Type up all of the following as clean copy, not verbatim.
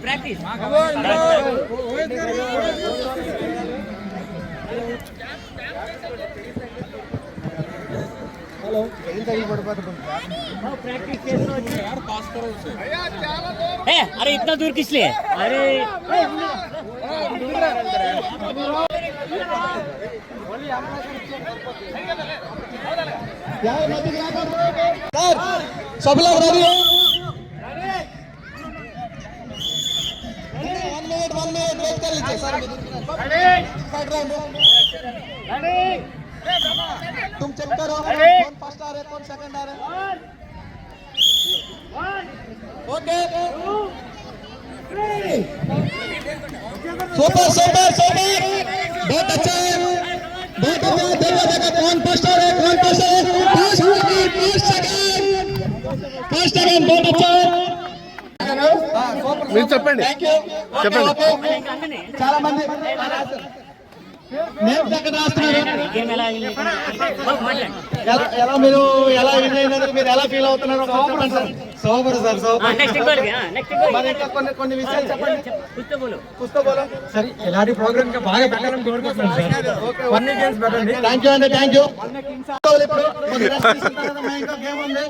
Practice अरे इतना दूर किस लिए अरे सब लोग रेडी हो? 1 मिनट वेट कर लीजिए सर। तुम चेक करो कौन फर्स्ट आ रहा है कौन सेकंड आ रहा है। ओके सुपर सुपर सुपर बहुत अच्छा है बहुत अच्छा। देखो देखो कौन फर्स्ट आ रहा है कौन फर्स्ट आ रहा है। 5 सेकंड बहुत अच्छा है। మీరు చెప్పండి చెప్పండి చాలా మంది నేమ్ దగ్గర రాస్తున్నారు ఎలా మీరు ఎలా విన్ అయినందుకు మీరు ఎలా ఫీల్ అవుతున్నారు చెప్పండి సార్। సూపర్ సార్ సూపర్ మరి ఇంకా కొన్ని విషయాలు చెప్పండి। కుస్తో బోలో సార్ ఇలాంటి ప్రోగ్రామ్ ఇంకా బాగా పెట్టాలని కోరుకుంటున్నాను సార్। ఫన్నీ గేమ్స్ పెట్టండి। థాంక్యూ అండి థాంక్యూ। ఇప్పుడు కొన్ని రెస్ట్ తీసుకుంటారు కదా మా ఇంకో గేమ్ ఉంది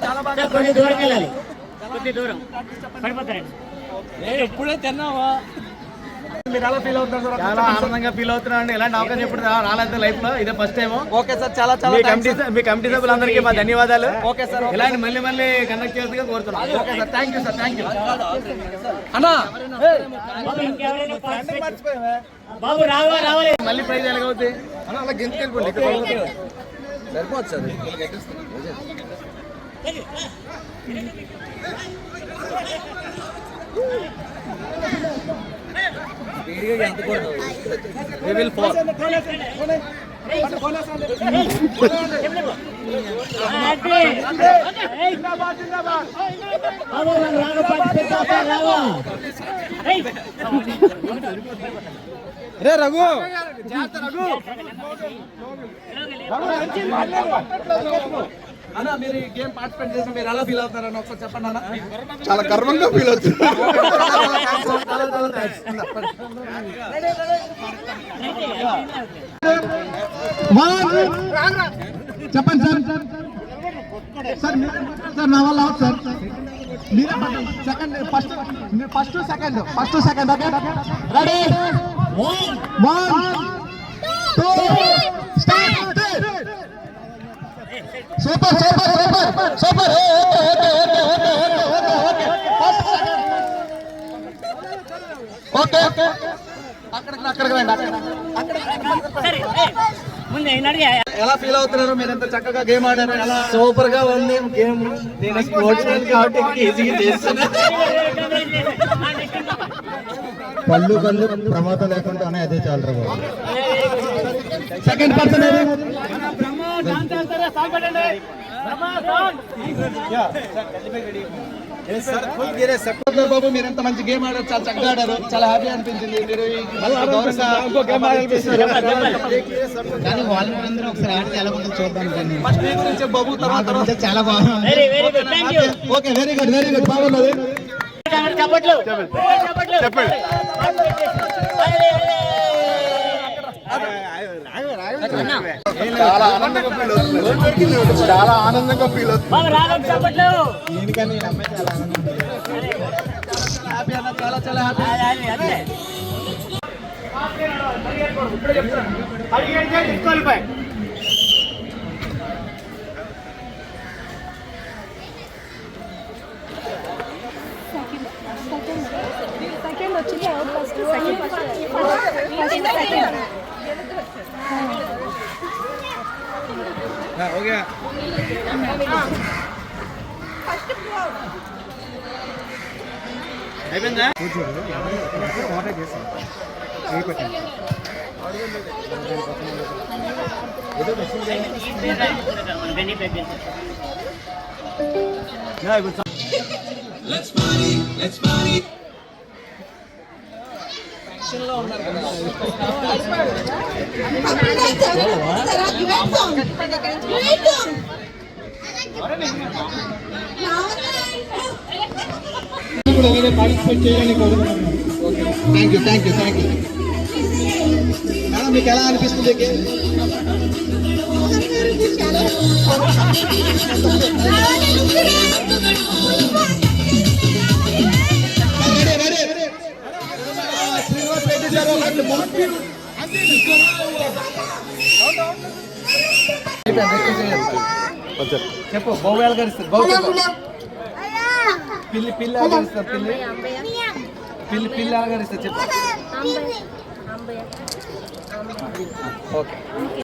చాలా బాగా కొన్ని దూరం వెళ్ళాలి కొద్ది దూరం పడిపోతారండి। ఎప్పుడే తిన్నావా మీరు ఎలా ఫీల్ అవుతున్నారు సార్? చాలా ఆనందంగా ఫీల్ అవుతున్నాను। ఇలాంటి అవకాశం ఎప్పుడు రాలేదు లైఫ్ లో, ఇదే ఫస్ట్ టైం। ఓకే సార్ చాలా చాలా మీ కమిటీ సభ్యులందరికీ మా ధన్యవాదాలు। ఓకే సార్ ఇలాంటి మళ్ళీ కండక్ట్ చేయాల్సిందిగా కోరుతున్నాను। Okay sir thank you sir thank you అన్నా బాబు రావాలి మళ్ళీ ప్రైజ్ ఎలాగవుతుంది అన్న అలా గెంతుకు వెళ్ళిపోండి సరిపోవచ్చు సార్। We will fall. रे रघु అన్న మీరు ఈ గేమ్ పార్టిసిపేట్ చేసి మీరు ఎలా ఫీల్ అవుతారని ఒకసారి చెప్పండి అన్న। చాలా గర్వంగా ఫీల్ అవుతుంది। చెప్పండి సార్ సార్ సార్ నా వల్ల సార్ మీరే second first second okay ready 1 2 start. Super super super super okay okay అక్కడికి రండి ఎలా ఫీల్ అవుతున్నారు మీరు? ఎంత చక్కగా గేమ్ ఆడారు ఎలా? సూపర్ గా ఉంది గేమ్। నేను స్పోర్ట్స్ మ్యాన్ కాబట్టి ఈజీగా చేస్తున్నా। పళ్ళు ప్రమాదం లేకుండానే అదే చాలు। సెకండ్ పర్సన్ బాబు మీరు ఎంత మంచి గేమ్ ఆడారు, చాలా చక్కగా ఆడారు, చాలా హ్యాపీ అనిపించింది। మీరు కానీ వాళ్ళందరూ ఒకసారి ఆడితే ఎలా ఉంటుంది చూద్దాం ఫస్ట్ మీ గురించి బాబు తర్వాత చాలా బాగుంది। ఓకే వెరీ గుడ్ బాగున్నది। చెప్పట్లు చెప్పండి చాలా ఆనందంగా ఫీల్ అవుతుంది దీనికని చాలా చాలా హ్యాపీ। सेकंड వచ్చింది అవుట్ ఫస్ట్ సెకండ్ हो गया ఫస్ట్ ఫ్లో అయిపోయిందా? Let's party, let's party. Now కూడా అలాగే పార్టిసిపేట్ చేయాలని కోరుకుంటున్నాను. థ్యాంక్ యూ మేడం, మీకు ఎలా అనిపిస్తుంది? చెప్పు బాబు ఎలా గడిస్తారు? బాబు చెప్పు. పిల్లి ఎలా గడిస్తారు? పిల్లి ఎలా గడిస్తారు చెప్పు. ఓకే.